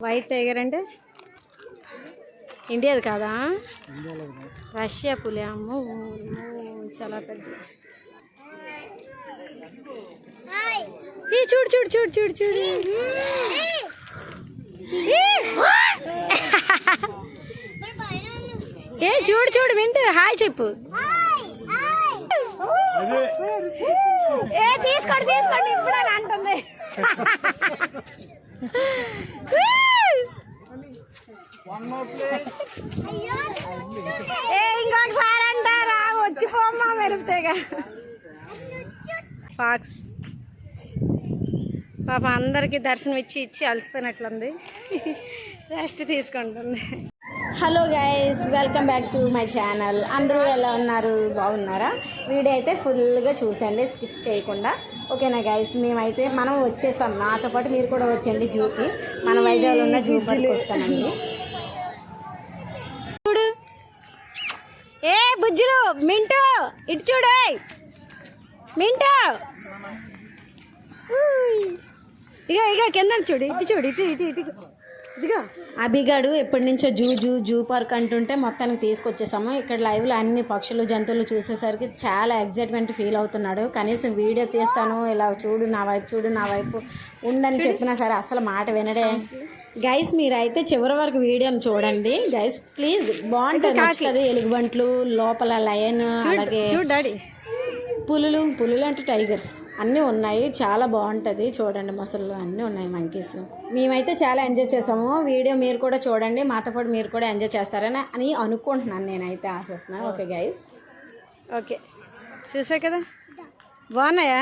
White tiger అంటే ఇండియాది కాదా? Russia పులి. అమ్మో చాలా పెద్ద. చూడు చూడు చూడు చూడు చూడు. ఏ చూడు చూడు వింటూ హాయ్ చెప్పు. ఏ తీసుకోండి తీసుకోండి ఇప్పుడు అని అంటుంది. ఏ ఇంకొకసారి అంటారా? వచ్చిపోమ్మా మెరుపుతేగా. ఫాక్స్ పాప అందరికీ దర్శనం ఇచ్చి అలసిపోయినట్లుంది. రెస్ట్ తీసుకుంటుంది. Hello guys, welcome back to my channel. అందరూ ఎలా ఉన్నారు? బాగున్నారా? వీడియో అయితే ఫుల్గా చూసండి, స్కిప్ చేయకుండా. ఓకేనా గైస్? మనం వచ్చేసాం. నాతో పాటు మీరు కూడా వచ్చండి జూకి. మన వైజాగ్లో ఉన్న జూ పరికి వస్తానండి. చూడు ఏ బుజ్జులు, మింటూ ఇటు చూడు. మింటూ ఇక కింద చూడు, ఇటు చూడు, ఇటు ఇటు ఇటు ఇదిగో. అభిగాడు ఎప్పటి నుంచో జూ పార్క్ అంటుంటే మొత్తానికి తీసుకొచ్చేసాము. ఇక్కడ లైవ్లో అన్ని పక్షులు జంతువులు చూసేసరికి చాలా ఎగ్జైట్మెంట్ ఫీల్ అవుతున్నాడు. కనీసం వీడియో తీస్తాను, ఇలా చూడు నా వైపు చూడు నా వైపు ఉండని చెప్పినా సరే అసలు మాట వినడే. గైస్ మీరైతే చివరి వరకు వీడియోని చూడండి గైస్ ప్లీజ్. బాగుంటుంది, నచ్చుతుంది. ఎలుగుబంట్లు, లోపల లయన్, అలాగే పులులు అంటే టైగర్స్ అన్నీ ఉన్నాయి. చాలా బాగుంటుంది చూడండి. మొసళ్ళు అన్నీ ఉన్నాయి, మంకీస్. మేమైతే చాలా ఎంజాయ్ చేసాము. వీడియో మీరు కూడా చూడండి, మాతో పాటు మీరు కూడా ఎంజాయ్ చేస్తారని అనుకుంటున్నాను, నేనైతే ఆశిస్తున్నాను. Okay guys, okay. చూసా కదా, బాగున్నాయా?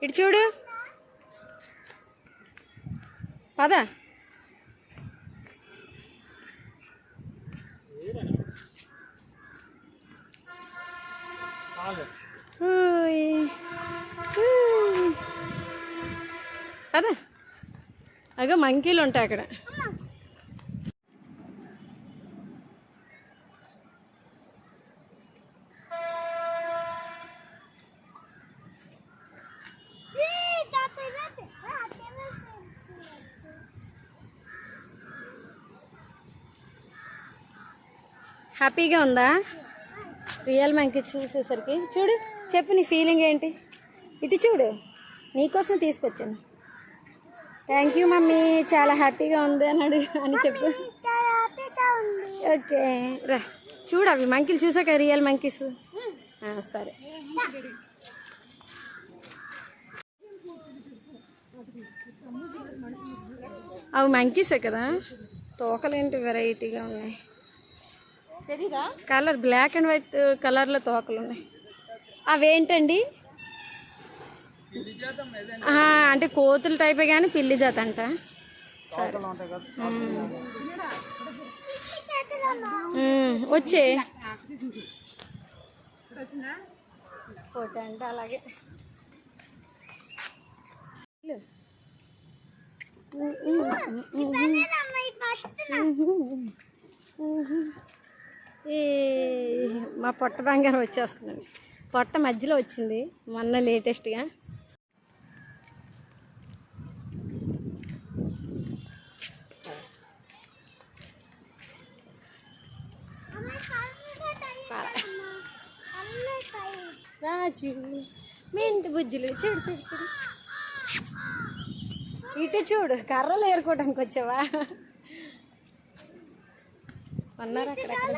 ఇటు చూడు, పదా. పదా, అగో మంకీలు ఉంటాయి అక్కడ. హ్యాపీగా ఉందా రియల్ మంకీ చూసేసరికి? చూడు, చెప్పు నీ ఫీలింగ్ ఏంటి? ఇటు చూడు, నీకోసం తీసుకొచ్చాను. థ్యాంక్ యూ మమ్మీ, చాలా హ్యాపీగా ఉంది అని చెప్పు. ఓకే రా, చూడు అవి మంకీలు చూసాక రియల్ మంకీస్. సరే, అవి మంకీసే కదా. తోకలేంటి వెరైటీగా ఉన్నాయి. కలర్ బ్లాక్ అండ్ వైట్ కలర్లో తోకలు ఉన్నాయి. అవేంటండి? అంటే కోతులు టైపే కానీ పిల్లి జాత అంట. సరే వచ్చే కోట అంటే అలాగే. మా పొట్ట బంగారం వచ్చేస్తుందండి. పొట్ట మధ్యలో వచ్చింది మొన్న లేటెస్ట్గా. రాజు మింటి బుజ్జులు చూడు చూడు చూడు. ఇటు చూడు, కర్రలు ఏరుకోవడానికి వచ్చావా? అన్నారు అక్కడెక్కడ.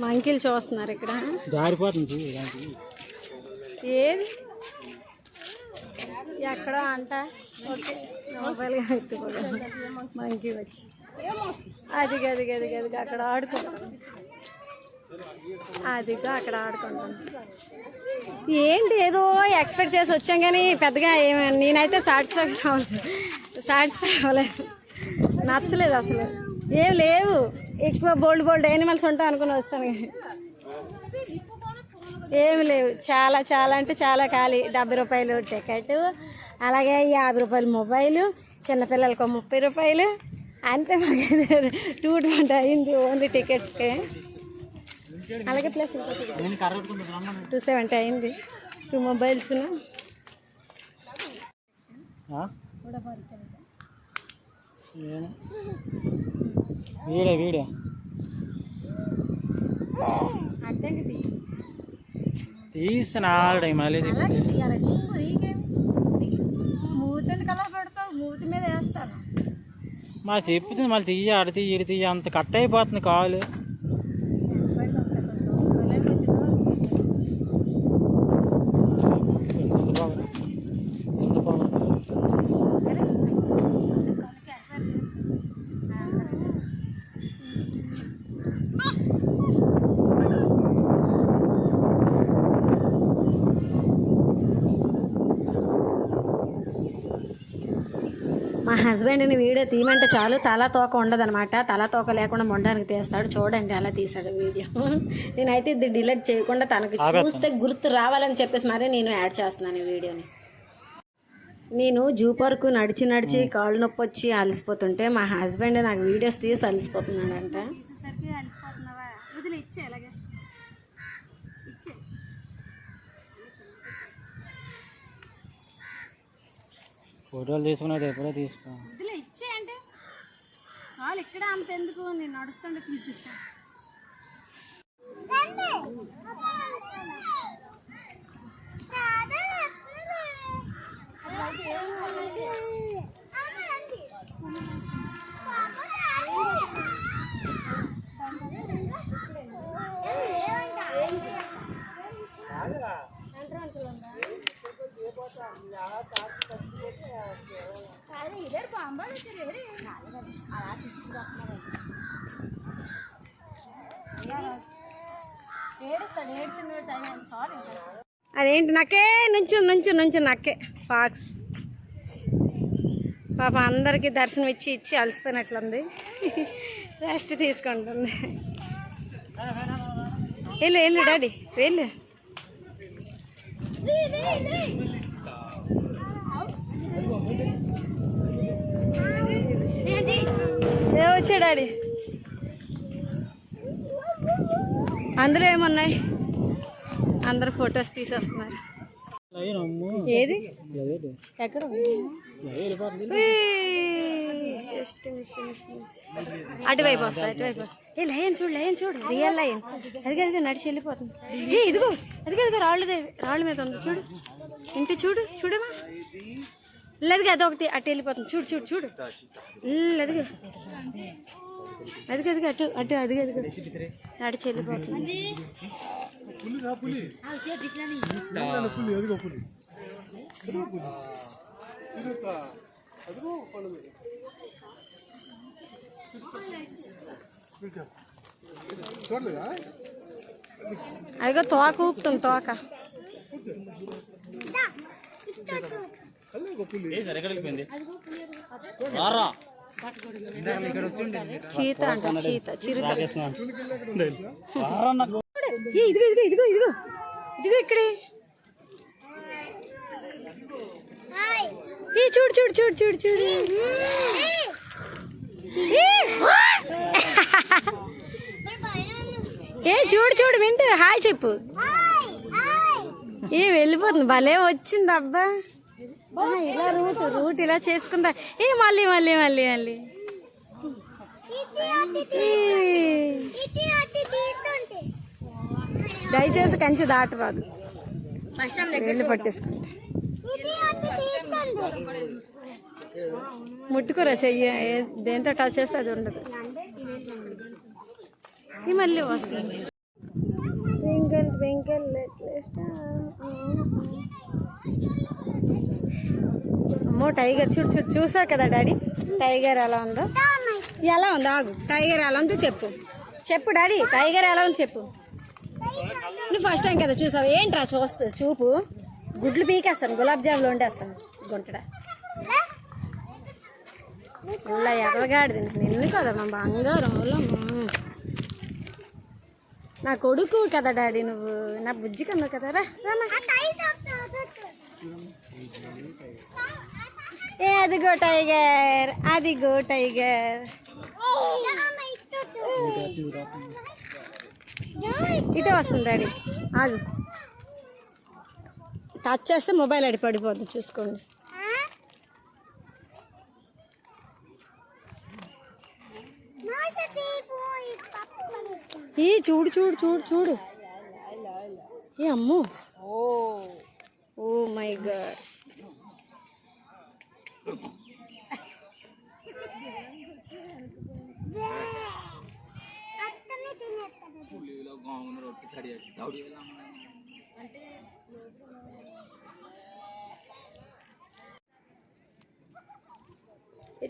మంకీలు చూస్తున్నారు ఇక్కడ. జారిపోతుంది ఏది ఎక్కడ అంట. ఓకే, మొబైల్గా ఎత్తుకోవడం. మంకీ వచ్చి అది గది గది గది అక్కడ ఆడుకుంటాం. అదిగో అక్కడ ఆడుకుంటాం. ఏంటి ఏదో ఎక్స్పెక్ట్ చేసి వచ్చాం కానీ పెద్దగా నేనైతే సాటిస్ఫై అవ్వలేదు. నచ్చలేదు అసలు, ఏం లేవు. ఎక్కువ బోల్డ్ యానిమల్స్ ఉంటాయి అనుకుని వస్తాను, ఏమి లేవు. చాలా చాలా అంటే చాలా ఖాళీ. 70 రూపాయలు టికెట్, అలాగే 50 రూపాయలు మొబైలు, చిన్నపిల్లలకు 30 రూపాయలు అంతే. మాకు 220 అయింది ఓన్లీ టికెట్స్కి. అలాగే ప్లస్ 270 అయింది 2 మొబైల్స్. వీడియో తీసిన ఆల్రెడీ మళ్ళీ మూతి కలర్ పెడతావు, మూతి మీద వేస్తాను. మా చెప్పుతుంది మళ్ళీ తీయ ఆడ తీయ ఇడి తీయ అంత కట్ అయిపోతుంది కాలు. మా హస్బెండ్ని వీడియో తీయమంటే చాలు తల తోక ఉండదనమాట. తల తోక లేకుండా మొండానికి తీస్తాడు. చూడండి అలా తీసాడు వీడియో. నేనైతే ఇది డిలీట్ చేయకుండా తనకు చూస్తే గుర్తు రావాలని చెప్పేసి మరీ నేను యాడ్ చేస్తున్నాను ఈ వీడియోని. నేను జూ పార్కు నడిచి కాళ్ళు నొప్పి వచ్చి అలసిపోతుంటే మా హస్బెండ్ నాకు వీడియోస్ తీసి అలసిపోతున్నాడంట. ఫోటోలు తీసుకున్నది ఎప్పుడో తీసుకో. ఇదిలో ఇచ్చే అంటే చాలు, ఇక్కడ అంత ఎందుకు, నేను నడుస్తుంటే తీపిస్తాను. అదేంటి నక్కే నుంచు నక్కే ఫాక్స్. పాప అందరికీ దర్శనం ఇచ్చి అలసిపోయినట్లుంది, రెస్ట్ తీసుకుంటుంది. వెళ్ళు డాడీ వెళ్ళు. వచ్చా డాడీ, అందులో ఏమున్నాయి? అందరు ఫొటోస్ తీసేస్తున్నారు. ఏది ఎక్కడ జస్ట్ అటువైపు వస్తా. ఏ లయన్ చూడు రియల్ లయన్. అది నడిచి వెళ్ళిపోతుంది. ఇదిగో రాళ్ళ మీద ఉంది చూడు. ఇంటి చూడమా లేదుగా, అదొకటి అటు వెళ్ళిపోతుంది. చూడు అదిగో అటు అదిగో నడిచి వెళ్ళిపోతుంది. అదిగో తోక ఊపుతుంది తోక. చీత అంట, చిరుత. ఇదిగో ఇక్కడే. చూడు చూడు వింటూ హాయ్ చెప్పు. వెళ్ళిపోతుంది, భలే వచ్చింది అబ్బా. ఇలా రూట్ ఇలా చేసుకుందా. మళ్ళీ దయచేసి కంచి దాటరాదు, వెళ్ళి పట్టేసుకుంటా. ముట్టుకురా చెయ్యి, దేంతో టచ్ చేస్తే అది ఉండదు. మళ్ళీ వస్తుంది. ట్వింకిల్ అమ్మో టైగర్ చూసా కదా డాడీ. టైగర్ ఎలా ఉందో ఆగు. టైగర్ ఎలా ఉందో చెప్పు డాడీ. టైగర్ ఎలా ఉందో చెప్పు. నువ్వు ఫస్ట్ టైం కదా చూసావు, ఏంట్రా చూపు. గుడ్లు పీకేస్తాను, గులాబ్ జాములు వండేస్తాను గుంటడా. ఇలా ఎగలగాడిది నిన్ను కదా మా బంగారం నా కొడుకు కదా డాడీ, నువ్వు నా బుజ్జి కన్నావు కదా. రా ఏ అదిగో టైగర్, అదిగో టైగర్. ఇటే వస్తుంది డాడీ, ఆగు. టచ్ చేస్తే మొబైల్ అడి పడిపోద్ది, చూసుకోండి. ఈ చూడు చూడు చూడు చూడు. ఏ అమ్ము, ఓ మై గాడ్.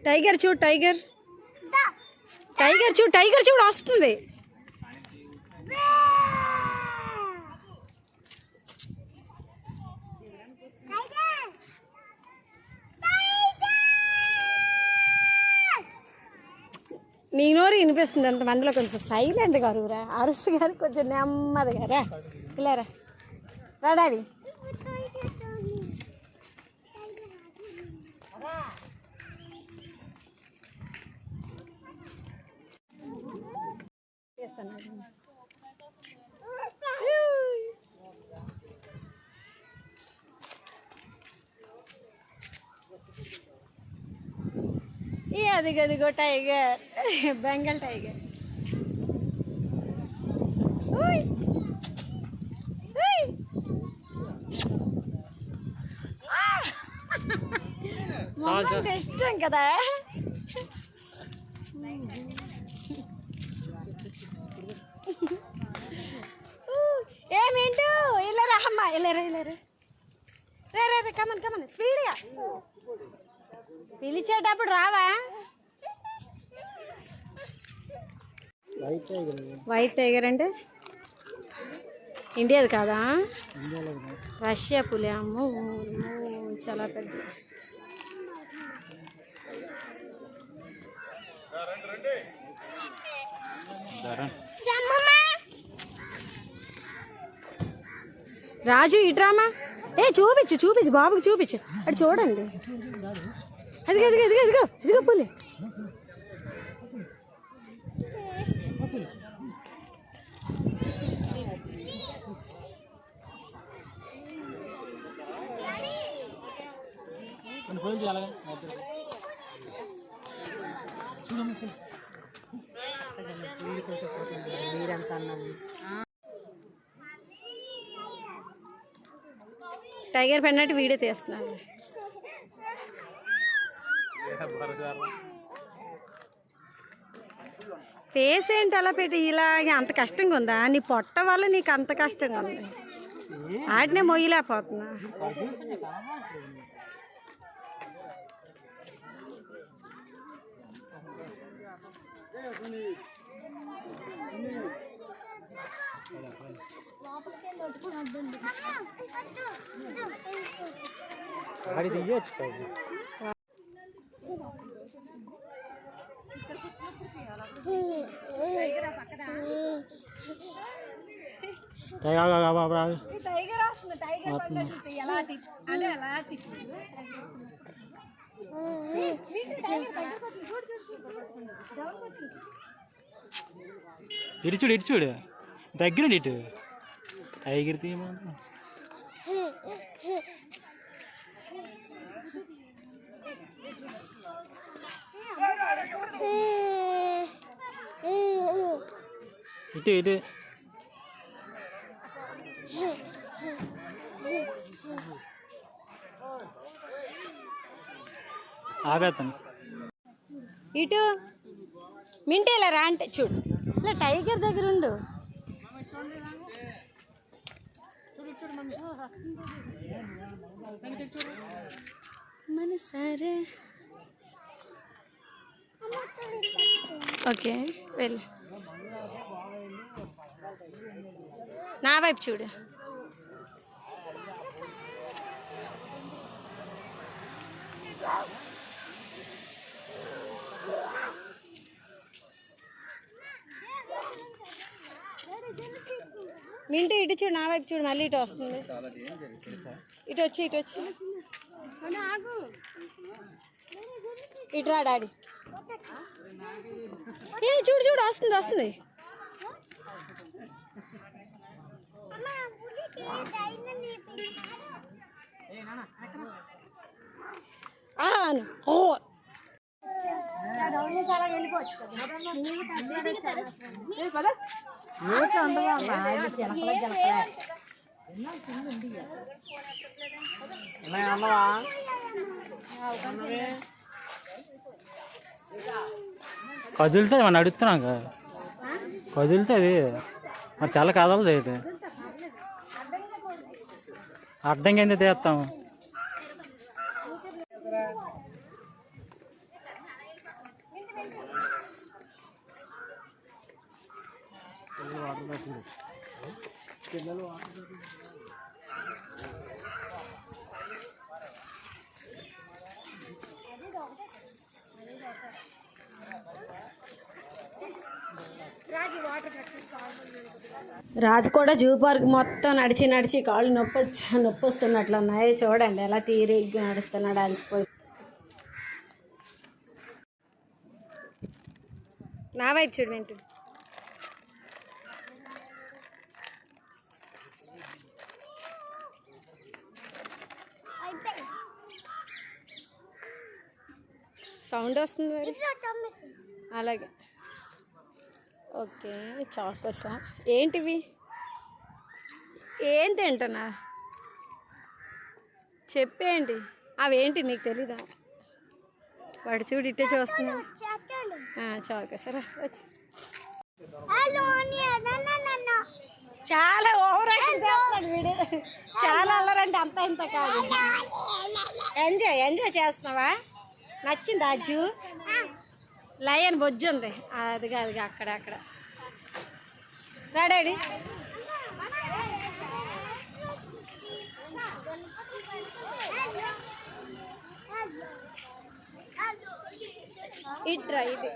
టైగర్ చూడు, టైగర్ టైగర్ చూడు, టైగర్ చూడు వస్తుంది. నీ నోరు వినిపిస్తుంది అంతమందిలో, కొంచెం సైలెంట్గా అరువురా. అరుసు గారు కొంచెం నెమ్మదిగా రా. ఇలా రా డాడీ. అదిగదిగో టైగర్, బెంగాల్ టైగర్. ఇష్టం కదా. ఏమేంటో వెళ్ళరా అమ్మ, వెళ్ళరా వెళ్ళరా. రే రే రే, కమన్ కమన్, స్పీడ్గా. పిలిచేటప్పుడు రావా. వైట్ టైగర్ అంటే ఇండియాది కాదా, రష్యా పులి. అమ్మో చాలా పెద్ద. రాజు ఇట్రామా. చూపించు చూపించు బాబుకి చూపించు. అటు చూడండి, అదిగో అదిగో అదిగో అదిగో అదిగో పులి. టైగర్ పడినట్టు వీడియో తీస్తున్నాను. ఫేస్ ఏంటి అలా పెట్టి ఇలాగే? అంత కష్టంగా ఉందా? నీ పొట్ట వల్ల నీకు అంత కష్టంగా ఉంది. ఆటినే మొయ్యలేకపోతున్నా. టైగర్ వస్తుంది, టైగర్ ఎలా అదే ఎలా ఇటు చూడు, ఇటు చూడు, దగ్గర ఇటు టైగర్ తీయమా. ఇటు ఇటు ఆపేస్తాను. ఇటు మింటేలరా అంటే చూడు, ఇలా టైగర్ దగ్గర ఉండు. మన సరే ఓకే వెళ్ళు. నా వైపు చూడు. మింటూ ఇటు చూడు, నా వైపు చూడు, మళ్ళీ ఇటు వస్తుంది. ఇటు వచ్చి ఇటు రా డాడీ. ఏ చూడు చూడు, వస్తుంది. ఓ కదులుతుంది మనం అడుగుతున్నాక, కదులుతుంది మరి చాలా కదలదు ఏంటి, అడ్డంగా ఎందుకు తీస్తాము. రాజు కూడా జూ పార్క్ మొత్తం నడిచి కాళ్ళు నొప్పి వస్తున్నట్లు ఉన్నాయి. చూడండి ఎలా తీరిగ్గా నడుస్తున్నాడు అలసిపోయి. నా వైపు చూడు వింటూ. సౌండ్ వస్తుంది మరి. అలాగే ఓకే. చాకోసా ఏంటివి, ఏంటి అంటున్నా చెప్పేంటి, అవేంటి నీకు తెలీదా? వాడు చూడు ఇట్టే చూస్తున్నాడు. చాకోసారా వచ్చి చాలా ఓవర్ యాక్షన్ చేస్తున్నాడు వీడు. చాలా అల్లరంటే అంత ఇంత కాదు. ఎంజాయ్ చేస్తున్నావా? నచ్చిందా జూ? లయన్ బొజ్జు ఉంది, అదిగా అక్కడ రాడాడి. ఇట్రా ఇది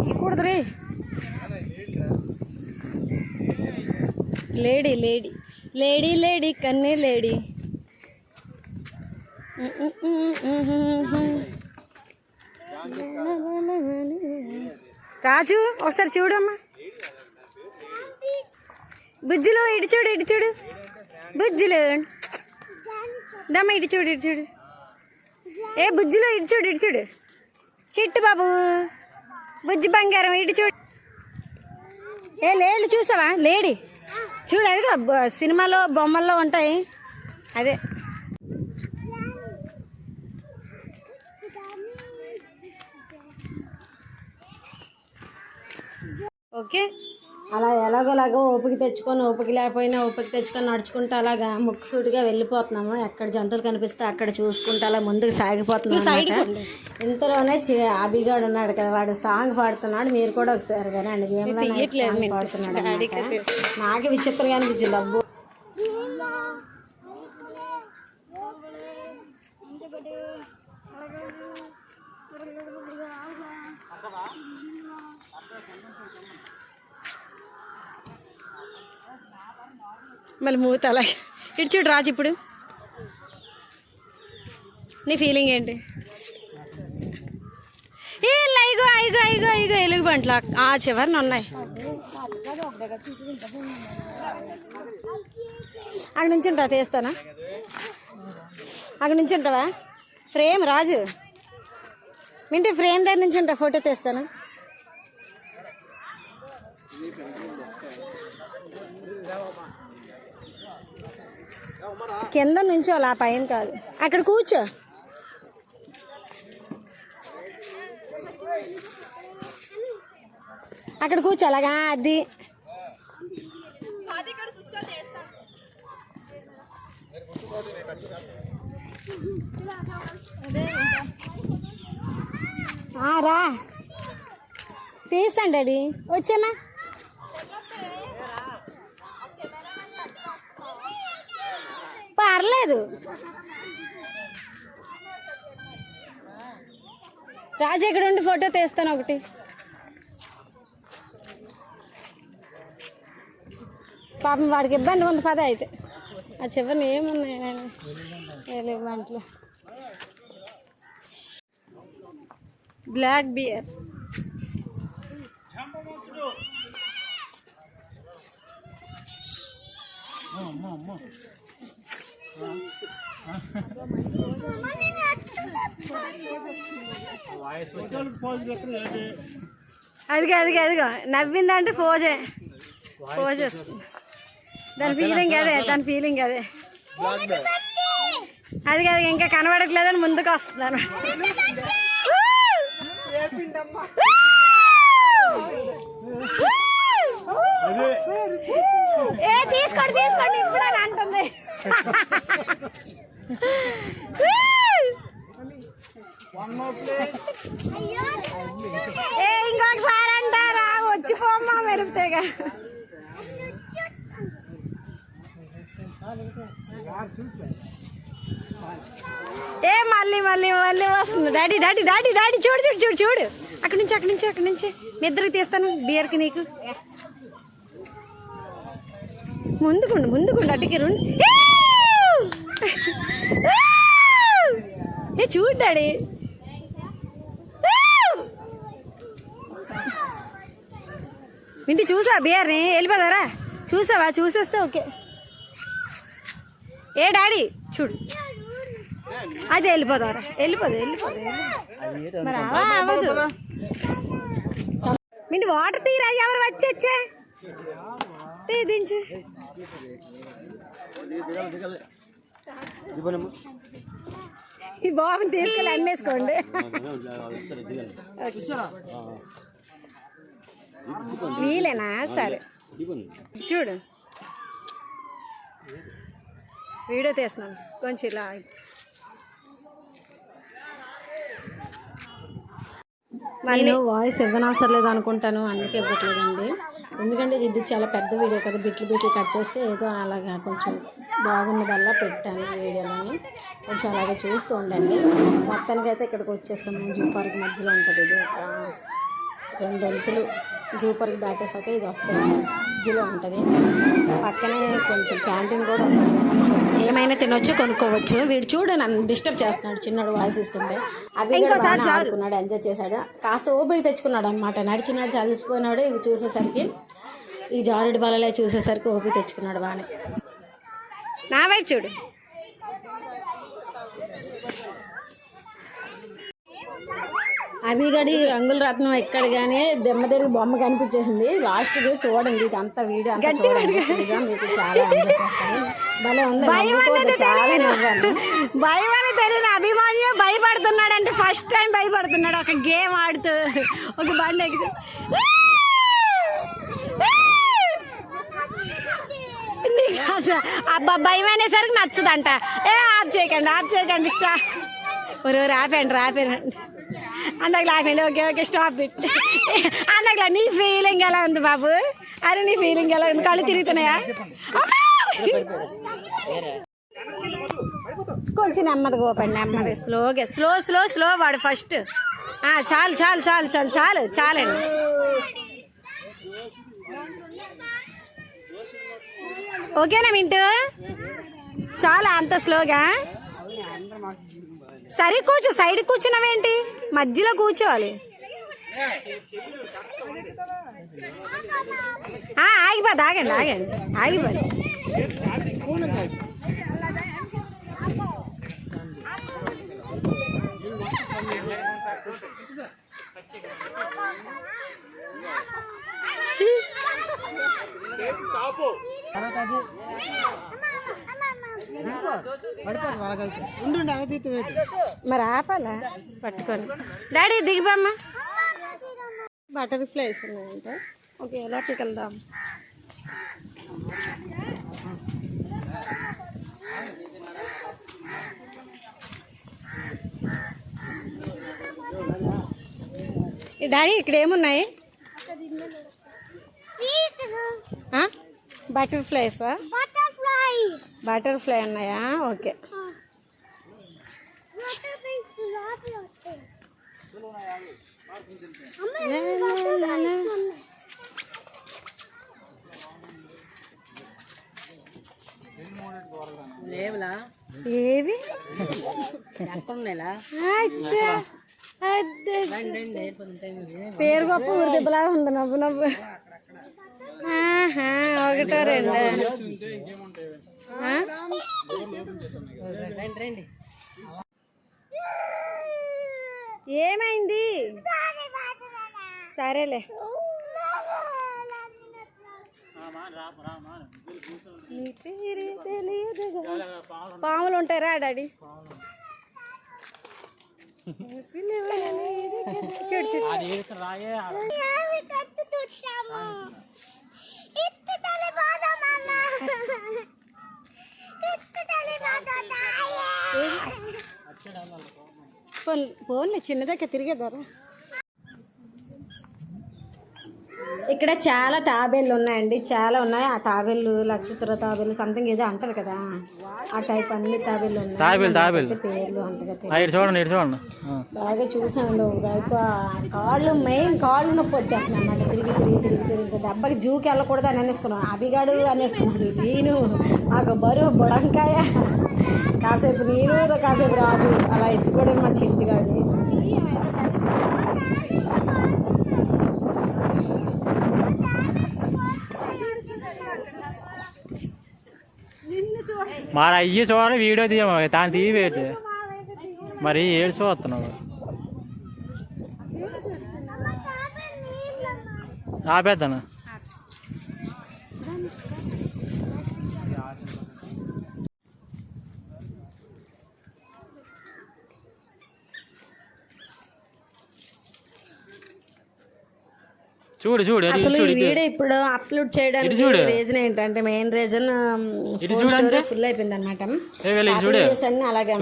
ఇక్కకూడదు రే. లేడీ కన్నీ లేడీ. రాజు ఒకసారి చూడమ్మా. బుజ్జులు ఇటు చూడు బుజ్జులు దమ్మ ఇటు చూడు. ఏ బుజ్జులు ఇటు చూడు. చిట్టు బాబు బుజ్జి బంగారం ఇటు చూడు. ఏ లేడు చూసావా? లేడీ చూడు, అదిగా సినిమాలో బొమ్మల్లో ఉంటాయి అదే. ఓకే, అలా ఎలాగోలాగో ఓపిక తెచ్చుకొని నడుచుకుంటూ అలాగా ముక్కుసూటిగా వెళ్ళిపోతున్నాము. ఎక్కడ జంతువులు కనిపిస్తే అక్కడ చూసుకుంటూ అలా ముందుకు సాగిపోతున్నాం. ఇంతలోనే అభిగాడు ఉన్నాడు కదా, వాడు సాంగ్ పాడుతున్నాడు. మీరు కూడా ఒకసారి వినండి. పాడుతున్నాడు. నాకే విచిత్రంగా అనిపించింది. అబ్బో మళ్ళీ మూత అలాగే. ఇటు చూడు రాజు, ఇప్పుడు నీ ఫీలింగ్ ఏంటి? ఏ ఇగో ఎలుగు బంట్లు ఆ చివరిని ఉన్నాయి. అక్కడ నుంచి ఉంటావా? తీస్తానా? అక్కడ నుంచి ఉంటావా? ఫ్రేమ్ రాజు మింటి ఫ్రేమ్ దగ్గర నుంచి ఉంటా, ఫోటో తీస్తాను. కింద నుంచి అలా పైన కాదు, అక్కడ కూర్చో. అక్కడ కూర్చో అలాగా. అది రా తీస్తాను డాడీ. వచ్చామా? పర్లేదు. రాజు ఇక్కడ ఉండి ఫోటో తీస్తాను ఒకటి. పాపం వాడికి ఇబ్బంది ఉంది పద అయితే. ఆ చివరిని ఏమున్నాయి నేను దాంట్లో బ్లాక్ బియర్. అదిగో అదిగో అదిగో నవ్విందంటే పోజే వస్తుంది. దాని ఫీలింగ్ అదే, దాని ఫీలింగ్ అదే. అది కాదు ఇంకా కనబడట్లేదని ముందుకు వస్తున్నాను. తీసుకోండి తీసుకోండి ఇప్పుడు అని అంటుంది. ఇంకొకసారి అంటారా వచ్చిపోమ్మా మెరుపుతేగా. మళ్ళీ మళ్ళీ మళ్ళీ వస్తుంది. డాడీ డాడీ డాడీ డాడీ చూడు చూడు చూడు చూడు అక్కడి నుంచి అక్కడి నుంచి అక్కడి నుంచి నిద్రకి తీస్తాను బియర్కి నీకు. ముందుకుండు ముందుకుండు అటుకి రెండు. చూడు డాడీ. ఇంటి చూసా బియర్ని వెళ్ళిపోదారా? చూసావా? చూసేస్తే ఓకే. ఏ డాడీ చూడు అదే వెళ్ళిపోదారా? వెళ్ళిపోదు వెళ్ళిపోదు మరి అలా అవ్వదు. మింటి వాటర్ తీరా ఎవరు వచ్చే దించు. ఈ బాబుని తీసుకెళ్ళి అమ్మేసుకోండి. వీలేనా? సరే చూడు వీడియో తీస్తున్నాను కొంచెం ఇలా. నేను వాయిస్ ఇవ్వనవసరం లేదు అనుకుంటాను, అందుకే ఇవ్వట్లేదండి. ఎందుకంటే ఇది చాలా పెద్ద వీడియో కదా, బిట్లు బిట్లు కట్ చేస్తే ఏదో అలాగా కొంచెం బాగున్నదల్లా పెట్టాను వీడియోలోని. కొంచెం అలాగే చూస్తూ ఉండండి. మొత్తానికైతే ఇక్కడికి వచ్చేస్తాము. జూ పార్క్ మధ్యలో ఉంటుంది ఇది. ఒక 2 వంతులు జూ పార్క్ దాటేసాక ఇది వస్తుంది, మధ్యలో ఉంటుంది. పక్కనే కొంచెం క్యాంటీన్ కూడా ఉంటుంది, ఏమైనా తినొచ్చు కొనుక్కోవచ్చు. వీడు చూడు నన్ను డిస్టర్బ్ చేస్తున్నాడు, చిన్నడు వాయిస్ ఇస్తుంటే. అవి ఆడుకున్నాడు, ఎంజాయ్ చేశాడు, కాస్త ఓపిక తెచ్చుకున్నాడు అనమాట. నడిచినాడు చలిసిపోయినాడు. ఇవి చూసేసరికి ఈ జారుడు బలలే చూసేసరికి ఓపిక తెచ్చుకున్నాడు బాగానే. నా వైపు చూడు. అభిగడి రంగుల రత్నం ఎక్కడ కానీ దెమ్మ తిరిగి బొమ్మ కనిపించేసింది. లాస్ట్కి చూడండి, ఇదంతా వీడియో అంతా చూడండి, మీకు చాలా ఎంజాయ్ చేస్తారు. భలే ఉంది, చాలా నవ్వాను. భయం అని తెలియని అభిమాన్యు భయపడుతున్నాడంటే ఫస్ట్ టైం భయపడుతున్నాడు. ఒక గేమ్ ఆడుతూ ఒక బండి ఎక్కుతూ అబ్బా భయం అనేసరికి నచ్చదంట. ఆఫ్ చేయకండి ఇష్టం. ఒరు ఆపండి అందరికి లాపండి. Okay okay stop it. అందరిలా నీ ఫీలింగ్ ఎలా ఉంది బాబు? అరే నీ ఫీలింగ్ ఎలా ఉంది? కళ్ళు తిరుగుతున్నాయా? కొంచెం నెమ్మదిగా ఓపండి, నెమ్మది స్లోగా. స్లో వాడు ఫస్ట్. చాలండి. ఓకేనా మింటూ? చాలా అంత స్లోగా? సరే కూర్చో. సైడ్ కూర్చున్నావేంటి? మధ్యలో కూర్చోవాలి. ఆగిపోదు. మరి ఆపాలా పట్టుకొని? డాడీ దిగిపోమ్మ. బటర్ఫ్లైస్ ఉన్నాయంట. ఓకే లోపలికి వెళ్దాం. డాడీ ఇక్కడ ఏమున్నాయి? బటర్ఫ్లైసా? బటర్ఫ్లై ఉన్నాయా? ఓకే. ఏవి పేరు గొప్ప ఊరి దెబ్బలా ఉంది. నవ్వు నవ్వు. ఒకటో రెండు ఏమైంది? సరేలే. పాములు ఉంటారా డాడీ? ఫోన్లే చిన్నదాకా తిరిగేదారా. ఇక్కడ చాలా తాబేళ్ళు ఉన్నాయండి, చాలా ఉన్నాయి. ఆ తాబేళ్ళు నక్షత్ర తాబేళ్ళు సంథింగ్ ఏదో అంటారు కదా, ఆ టైప్ అన్ని తాబేళ్ళు ఉన్నాయి. పేర్లు అంతగా బాగా చూసాను. కాళ్ళు మెయిన్ కాళ్ళు నొప్పి వచ్చేస్తున్నాయి అన్నమాట. తిరిగి తిరిగి తిరిగి తిరిగి దెబ్బకి జూకి వెళ్ళకూడదు అని అనేసుకున్నాను. అభిగాడు అనేసుకున్నాడు. నేను మాకు బరువు బుడంకాయ, కాసేపు నేను కాసేపు రాజు అలా ఎత్తుకోవడం మా చింటిగాడిని. మరి అయ్యి చూడాలి, వీడియో తీయమా దాన్ని తీయవేటి మరి ఏడు చూస్తున్నావు. ఆపేద్దాను. చూడు చూడు అసలు ఈ వీడియో ఇప్పుడు అప్లోడ్ చేయడానికి రీజన్ ఏంటంటే, మెయిన్ రీజన్ ఫుల్ అయిపోయింది అనమాట. వీడియోస్ అన్ని అలాగే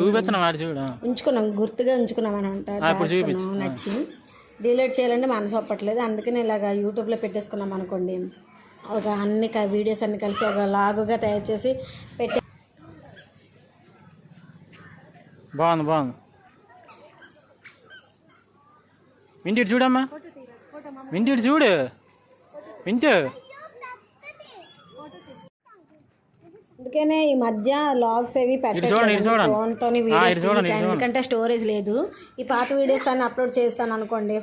ఉంచుకున్నాం, గుర్తుగా ఉంచుకున్నాం అనమాట. నచ్చి డిలీట్ చేయాలంటే మనసు ఒప్పట్లేదు. అందుకని ఇలాగ యూట్యూబ్లో పెట్టేసుకున్నాం అనుకోండి. ఒక అన్ని వీడియోస్ అన్ని కలిపి ఒక లాగుగా తయారు చేసి పెట్టే. బాగుంది బాగుంది. వింటి చూడమ్మా, వింటి చూడు వింటూ. అందుకనే ఈ మధ్య లాగ్స్ అవి పెట్టాను ఫోన్తో వీడియోస్, ఎందుకంటే స్టోరేజ్ లేదు. ఈ పాత వీడియోస్ అన్ని అప్లోడ్ చేస్తాను అనుకోండి,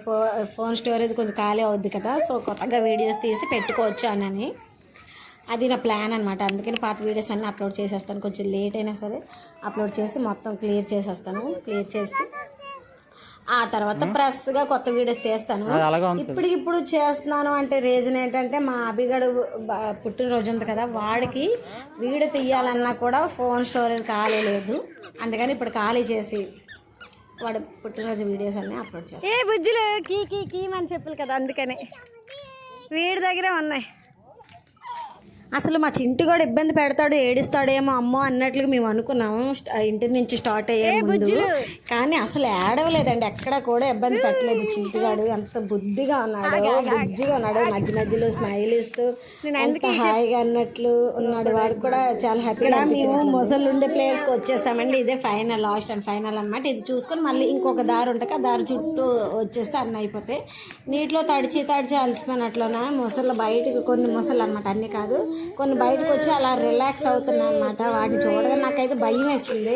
ఫోన్ స్టోరేజ్ కొంచెం ఖాళీ అవుద్ది కదా. సో కొత్తగా వీడియోస్ తీసి పెట్టుకోవచ్చు అని అది నా ప్లాన్ అనమాట. అందుకని పాత వీడియోస్ అన్నీ అప్లోడ్ చేసేస్తాను. కొంచెం లేట్ అయినా సరే అప్లోడ్ చేసి మొత్తం క్లియర్ చేసేస్తాను. క్లియర్ చేసి ఆ తర్వాత ఫ్రెష్గా కొత్త వీడియోస్ తీస్తాను. ఇప్పుడు చేస్తున్నాను అంటే రీజన్ ఏంటంటే, మా అభిగడు పుట్టినరోజు ఉంది కదా, వాడికి వీడియో తీయాలన్నా కూడా ఫోన్ స్టోరేజ్ ఖాళీ లేదు. అందుకని ఇప్పుడు ఖాళీ చేసి వాడు పుట్టినరోజు వీడియోస్ అన్నీ అప్లోడ్ చేస్తాను. ఏ బుజ్జిలు కీ కీ కీమని చెప్పాలి కదా, అందుకని వీడి దగ్గరే ఉన్నాయి. అసలు మా చింటి కూడా ఇబ్బంది పెడతాడు, ఏడుస్తాడేమో అమ్మో అన్నట్లుగా మేము అనుకున్నాము ఇంటి నుంచి స్టార్ట్ అయ్యే ముందు. కానీ అసలు ఏడవలేదండి, ఎక్కడ కూడా ఇబ్బంది పెట్టలేదు. చింటిగాడు ఎంత బుద్ధిగా ఉన్నాడు, బుజ్జిగా ఉన్నాడు. మధ్య మధ్యలో స్మైల్ ఇస్తూ ఎంత హాయిగా అన్నట్లు ఉన్నాడు. వాడు కూడా చాలా హ్యాపీగా. మేము ముసలు ఉండే ప్లేస్కి వచ్చేసామండి. ఇదే ఫైనల్, లాస్ట్ అండ్ ఫైనల్ అనమాట. ఇది చూసుకొని మళ్ళీ ఇంకొక దారి ఉంటుంది, ఆ దారి చుట్టూ వచ్చేస్తే అన్నీ అయిపోతాయి. నీటిలో తడిచి అలసిపోయినట్లున్నా ముసళ్ళు బయటకు, కొన్ని ముసళ్ళు అనమాట, అన్నీ కాదు, కొన్ని బయటకు వచ్చి అలా రిలాక్స్ అవుతున్నాయి అన్నమాట. వాటిని చూడగా నాకైతే భయం వేస్తుంది.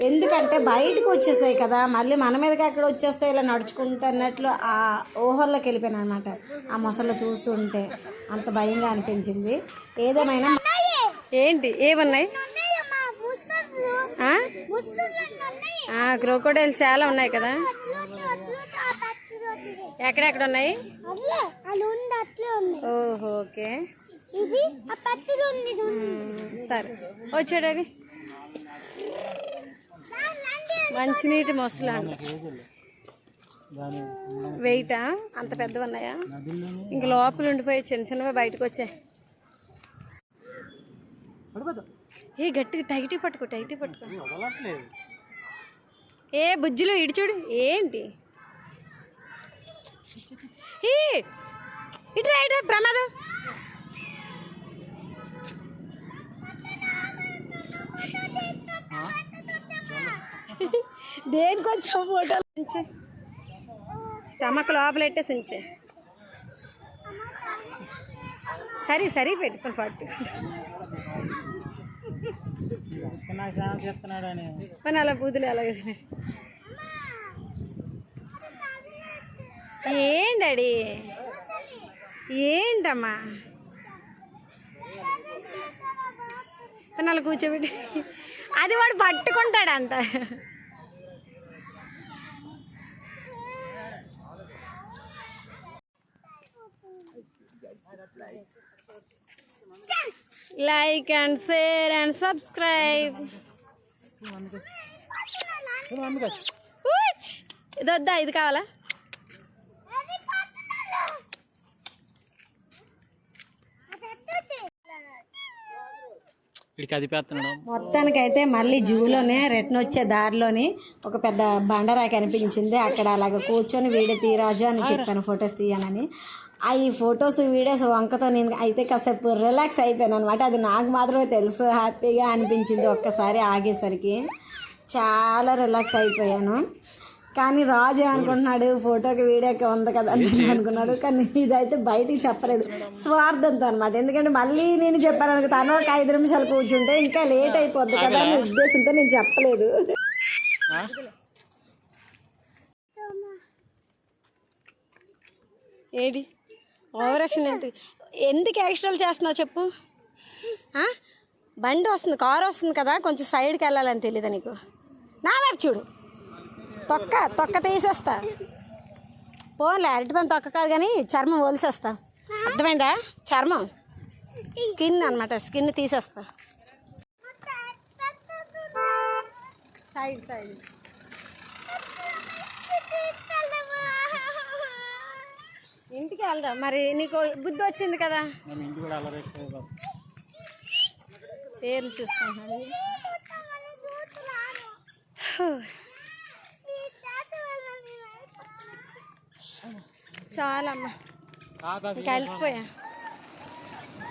ఎందుకంటే బయటకు వచ్చేసాయి కదా, మళ్ళీ మన మీదకి అక్కడ వచ్చేస్తాయి ఇలా నడుచుకుంటున్నట్లు ఆ ఊహల్లోకి వెళ్ళిపోయాను అనమాట. ఆ మొసళ్ళు చూస్తుంటే అంత భయంగా అనిపించింది. ఏదేమైనా ఏంటి ఏమన్నాయి, క్రోకోడైల్స్ చాలా ఉన్నాయి కదా. ఎక్కడెక్కడ ఉన్నాయి? ఓహో ఓకే సరే వచ్చాడని. మంచినీటి మొసలు అంట, వెయిటా అంత పెద్దవి ఉన్నాయా? ఇంక లోపల ఉండిపోయి చిన్న చిన్నవి బయటకు వచ్చాయి. ఏ గట్టిగా టైటీ పట్టుకో, టైటీ పట్టుకో. ఏ బుజ్జిలో ఇటు చూడు. ఏంటి ఇటు రైట్ ప్రమాదం. దేనికొచ్చా ఫోటోలు నుంచి స్టమక్ లోపల పెట్టేసి ఉంచే. సరే పెట్టుకుని పట్టు. చెప్తున్నాడని పని అలా బూతులు అలాగే. ఏం డాడీ ఏంటమ్మా పని అలా కూర్చోబెట్టి అది వాడు పట్టుకుంటాడంట. Like and share and subscribe. ఇది వద్దా, ఇది కావాలా? మొత్తానికైతే మళ్ళీ జూలోనే రిటర్న్ వచ్చే దారిలోని ఒక పెద్ద బండరాయి కనిపించింది. అక్కడ అలాగ కూర్చొని వీడియో తీరాజు అని చెప్పాను, ఫొటోస్ తీయనని. ఈ ఫొటోస్ వీడియోస్ వంకతో నేను అయితే కాసేపు రిలాక్స్ అయిపోయాను అనమాట. అది నాకు మాత్రమే తెలుసు. హ్యాపీగా అనిపించింది ఒక్కసారి ఆగేసరికి. చాలా రిలాక్స్ అయిపోయాను. కానీ రాజు ఏమనుకుంటున్నాడు, ఫోటోకి వీడియోకి ఉంది కదా అని అనుకున్నాడు. కానీ ఇదైతే బయటికి చెప్పలేదు, స్వార్థంతో అనమాట. ఎందుకంటే మళ్ళీ నేను చెప్పాను తను ఒక 5 నిమిషాలు కూర్చుంటే ఇంకా లేట్ అయిపోద్ది కదా అనే ఉద్దేశంతో నేను చెప్పలేదు. ఏడి ఓవరాక్షన్ ఏంటి? ఎందుకు ఎక్స్ట్రాలు చేస్తున్నావు చెప్పు? బండి వస్తుంది, కారు వస్తుంది కదా, కొంచెం సైడ్కి వెళ్ళాలని తెలియదు నీకు? నా వైపు చూడు, తొక్క తీసేస్తా. పోన్లే, అరటిపని తొక్క కాదు కానీ చర్మం ఒలిసేస్తా. అర్థమైందా? చర్మం స్కిన్ అనమాట, స్కిన్ తీసేస్తా. సైడ్ ఇంటికి వెళ్దాం. మరి నీకు బుద్ధి వచ్చింది కదా, పేరు చూసుకుంటున్నాను. చాలా అమ్మా, ఇంకా అలసిపోయా,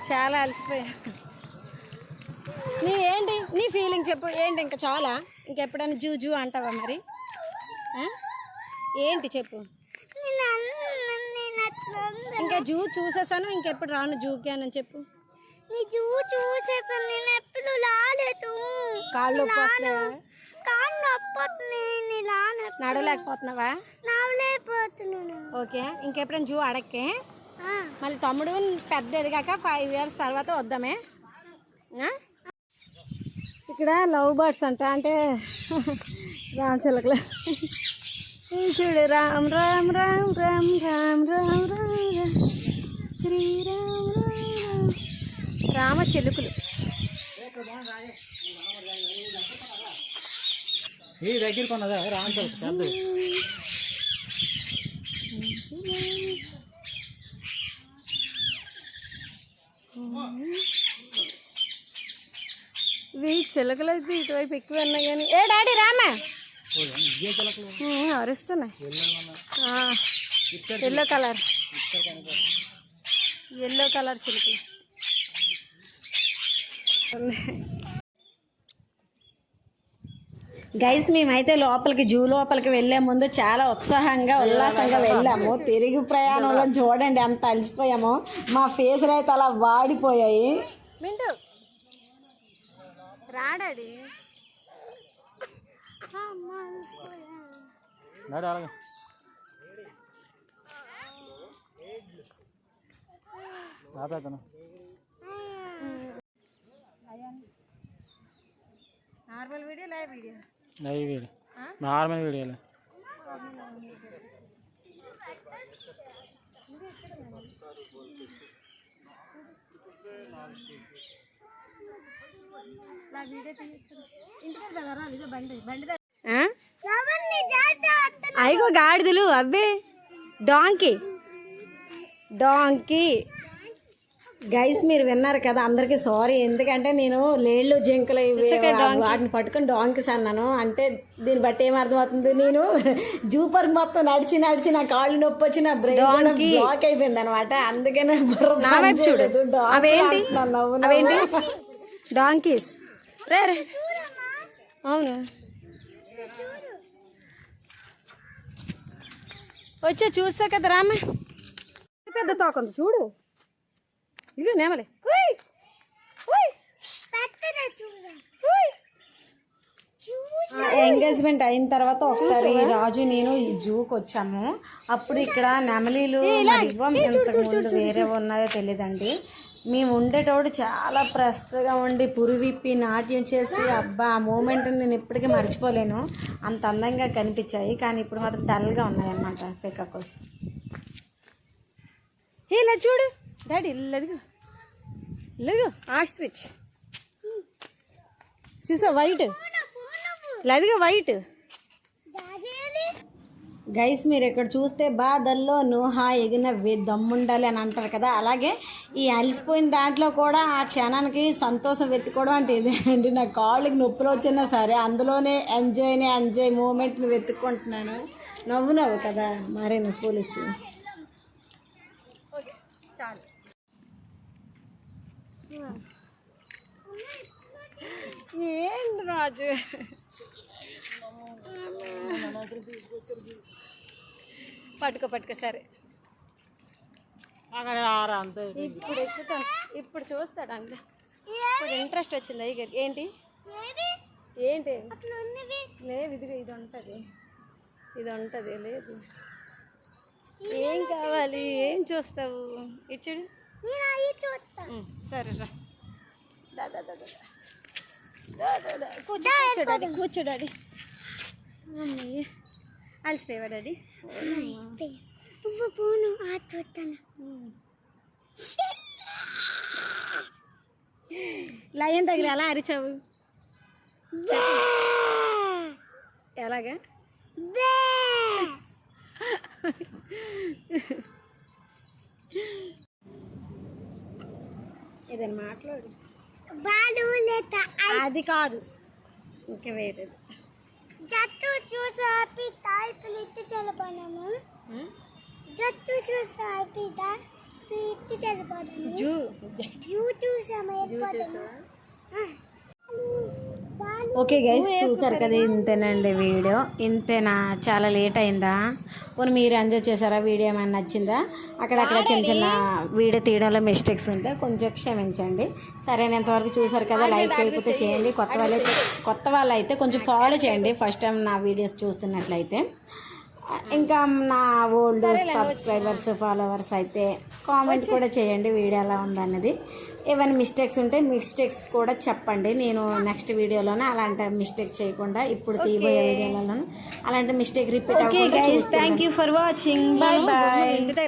చాలా అలసిపోయా. ఏంటి నీ ఫీలింగ్ చెప్పు? ఏంటి ఇంకా చాలా? ఇంకెప్పుడైనా జూ అంటావా మరి? ఏంటి చెప్పు? ఇంకా జూ చూసేసాను, ఇంకెప్పుడు రాను జూకి అని చెప్పు. కాళ్ళు నొప్పి వస్తున్నావా? నడవలేకపోతున్నావా? ఓకే, ఇంకెప్పుడైనా జూ అడక్కే. మళ్ళీ తమ్ముడు పెద్ద ఎదిగాక 5 years తర్వాత వద్దామే. ఇక్కడ లవ్ బర్డ్స్ అంట, అంటే రామచిలకలు. చూడు, రామ్ రామ్ రామ్ రామ్ రామ్ రామ్ రామ్ శ్రీరామ్ రామ్ రామచిలుకలు. దగ్గర కొన్నదా రామచిలుక? చిలకలు అయితే ఇటువైపు ఎక్కువ ఉన్నాయి కానీ. ఏ డాడీ రామా, అరుస్తున్నాయి. ఎల్లో కలర్ చిలుకలు. గైస్, మేమైతే లోపలికి జూ లోపలికి వెళ్ళే ముందు చాలా ఉత్సాహంగా ఉల్లాసంగా వెళ్ళాము. తిరిగి ప్రయాణంలో చూడండి ఎంత అలసిపోయామో. మా ఫేసులు అయితే అలా వాడిపోయాయి. మింటూ రాడాడి normal video, live video, normal వీడియోలే. అయ్యో గాడిదలు, అవే డాంకీ. గైస్, మీరు విన్నారు కదా, అందరికీ సారీ. ఎందుకంటే నేను లేళ్ళు జింకలు వాటిని పట్టుకొని డాంకీస్ అన్నాను. అంటే దీన్ని బట్టి ఏమర్థమవుతుంది, నేను జూ పార్క్ మొత్తం నడిచి నా కాళ్ళు నొప్పి వచ్చి నా బ్రెయిన్ బ్లాక్ అయిపోయింది అనమాట. అందుకనే అవేంటి డాంకీస్. రే అవును, వచ్చే చూస్తా కదా రామ్మ. పెద్ద తోకంది చూడు. ఇక నేమలే ఎంగేజ్మెంట్ అయిన తర్వాత ఒకసారి రాజు నేను ఈ జూకి వచ్చాము. అప్పుడు ఇక్కడ నెమలీలు వేరే ఉన్నాయో తెలియదండి. మేము ఉండేటోడు చాలా ఫ్రెష్గా ఉండి పురివిప్పి నాట్యం చేసి అబ్బా ఆ మూమెంట్ నేను ఇప్పటికీ మర్చిపోలేను. అంత అందంగా కనిపించాయి. కానీ ఇప్పుడు మాత్రం డల్గా ఉన్నాయన్నమాట పికాకోస్. ఇలా చూడు డాడీ ఇల్లదిగో ఇల్లదిగో ఆస్ట్రిచ్ చూసా వైట్ లదిగా వైట్. గైస్ మీరు ఇక్కడ చూస్తే బాధల్లో నూహా ఎగిన దమ్ముండాలి అని అంటారు కదా, అలాగే ఈ అలసిపోయిన దాంట్లో కూడా ఆ క్షణానికి సంతోషం వెతుక్కోవడం అంటే ఇదే అండి. నా కాళ్ళకి నొప్పులు వచ్చినా సరే అందులోనే ఎంజాయ్ మూమెంట్ని వెతుక్కుంటున్నాను. నవ్వు కదా మరే నువ్వు ఫూలిష్. చాలు ఏంటి రాజు పట్టుకో సరే. ఇప్పుడు ఎక్కుతాను. ఇప్పుడు చూస్తాడు అంతే. ఇప్పుడు ఇంట్రెస్ట్ వచ్చింది అయ్యగారికి. ఏంటి లేదు ఇదిగో ఇది ఉంటుంది లేదు. ఏం కావాలి ఏం చూస్తావు ఇచ్చాడు. సరే రా కూర్చో డాడీ. అమ్మయ్య అలసిపోయావా డాడీ? లయం దగ్గర ఎలా అరిచావు? ఎలాగా? ఏదైనా మాట్లాడు. అది కాదు ఇంకా వేరేది. జట్టు చూసాపి తాయిపులు ఎత్తి తెలపనము జట్టు చూసాపి ఎత్తి తెలపనము జూ చూసాము. ఓకే గైస్ చూసారు కదా, ఇంతేనండి వీడియో. ఇంతేనా? చాలా లేట్ అయిందా? పోనీ మీరు ఎంజాయ్ చేశారా? వీడియో ఏమైనా నచ్చిందా? అక్కడక్కడ చిన్న వీడియో తీయడంలో మిస్టేక్స్ ఉంటే కొంచెం క్షమించండి. సరైనంతవరకు చూసారు కదా, లైక్ చేయకపోతే చేయండి. కొత్త వాళ్ళు అయితే కొంచెం ఫాలో చేయండి ఫస్ట్ టైం నా వీడియోస్ చూస్తున్నట్లయితే. ఇంకా నా ఓల్డ్ సబ్స్క్రైబర్స్ ఫాలోవర్స్ అయితే కామెంట్ కూడా చేయండి వీడియో ఎలా ఉందన్నది. ఏమైనా మిస్టేక్స్ ఉంటే మిస్టేక్స్ కూడా చెప్పండి. నేను నెక్స్ట్ వీడియోలోనే అలాంటి మిస్టేక్ చేయకుండా ఇప్పుడు తీయబోయే వీడియోలను అలాంటి మిస్టేక్ రిపీట్ అవ్వకుండా. Thank you for watching. Bye bye.